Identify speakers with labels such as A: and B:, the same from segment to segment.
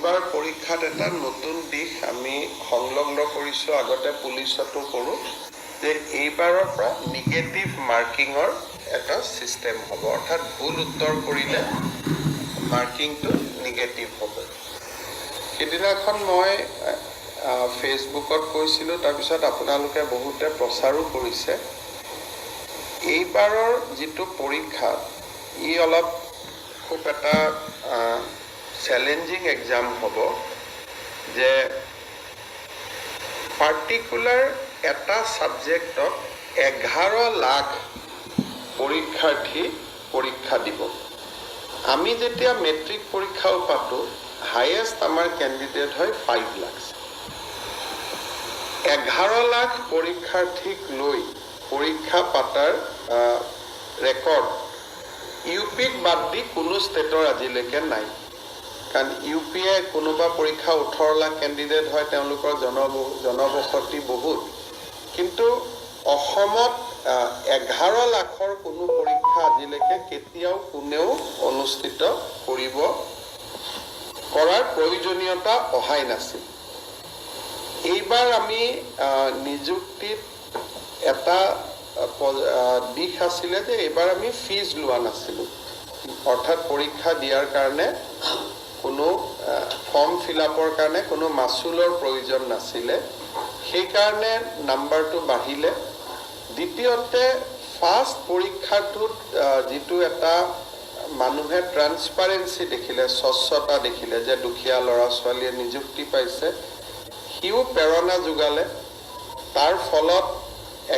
A: এইবাৰ পৰীক্ষাত এটা নতুন দিশ আমি সংলগ্ন কৰিছোঁ, আগতে পুলিচতো কৰোঁ, যে এইবাৰৰ পৰা নিগেটিভ মাৰ্কিঙৰ এটা ছিষ্টেম হ'ব, অৰ্থাৎ ভুল উত্তৰ কৰিলে মাৰ্কিংটো নিগেটিভ হ'ব। সেইদিনাখন মই ফেচবুকত কৈছিলোঁ, তাৰপিছত আপোনালোকে বহুতে প্ৰচাৰো কৰিছে। এইবাৰৰ যিটো পৰীক্ষা, ই অলপ খুব এটা চেলেঞ্জিং এক্সাম হ'ব, যে পাৰ্টিকুলাৰ এটা ছাবজেক্টত 11 লাখ পৰীক্ষাৰ্থী পৰীক্ষা দিব। আমি যেতিয়া মেট্ৰিক পৰীক্ষাও পাতোঁ, হায়েষ্ট আমাৰ কেণ্ডিডেট হয় 5 লাখ। 11 লাখ পৰীক্ষাৰ্থীক লৈ পৰীক্ষা পাতাৰ ৰেকৰ্ড ইউ পিক বাদ দি কোনো ষ্টেটৰ আজিলৈকে নাই। কাৰণ ইউ পিয়ে কোনোবা পৰীক্ষা 18 লাখ কেণ্ডিডেট হয়, তেওঁলোকৰ জনবসতি বহুত, কিন্তু অসমত 11 লাখৰ কোনো পৰীক্ষা আজিলৈকে কেতিয়াও কোনেও অনুষ্ঠিত কৰাৰ প্ৰয়োজনীয়তা অহাই নাছিল। এইবাৰ আমি নিযুক্তিত এটা দিশ আছিলে যে এইবাৰ আমি ফিজ লোৱা নাছিলোঁ, অৰ্থাৎ পৰীক্ষা দিয়াৰ কাৰণে কোনো ফৰ্ম ফিল আপৰ কাৰণে কোনো মাচুলৰ প্ৰয়োজন নাছিলে, সেইকাৰণে নাম্বাৰটো বাঢ়িলে। দ্বিতীয়তে ফাৰ্ষ্ট পৰীক্ষাটোত যিটো এটা মানুহে ট্ৰান্সপাৰেঞ্চি দেখিলে, স্বচ্ছতা দেখিলে, যে দুখীয়া ল'ৰা ছোৱালীয়ে নিযুক্তি পাইছে, সিও প্ৰেৰণা যোগালে। তাৰ ফলত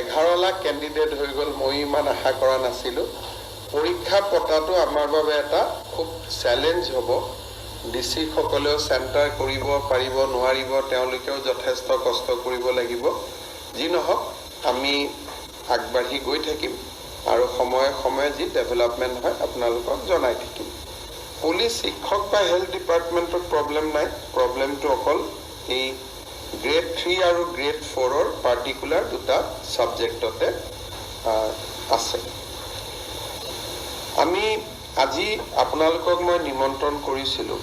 A: 11 লাখ কেণ্ডিডেট হৈ গ'ল। মই ইমান আশা কৰা নাছিলোঁ। পৰীক্ষা পতাটো আমাৰ বাবে এটা খুব চেলেঞ্জ হ'ব। ডিচিসকলেও চেণ্টাৰ কৰিব পাৰিব নোৱাৰিব, তেওঁলোকেও যথেষ্ট কষ্ট কৰিব লাগিব। যি নহওক, আমি আগবাঢ়ি গৈ থাকিম আৰু সময়ে সময়ে যি ডেভেলপমেণ্ট হয় আপোনালোকক জনাই থাকিম। পুলিচ, শিক্ষক বা হেল্থ ডিপাৰ্টমেণ্টত প্ৰব্লেম নাই। প্ৰব্লেমটো অকল এই গ্ৰেড 3 আৰু গ্ৰেড 4ৰ পাৰ্টিকুলাৰ দুটা ছাবজেক্টতে আছে। আমি আজি আপোনালোকক মই নিমন্ত্ৰণ কৰিছিলোঁ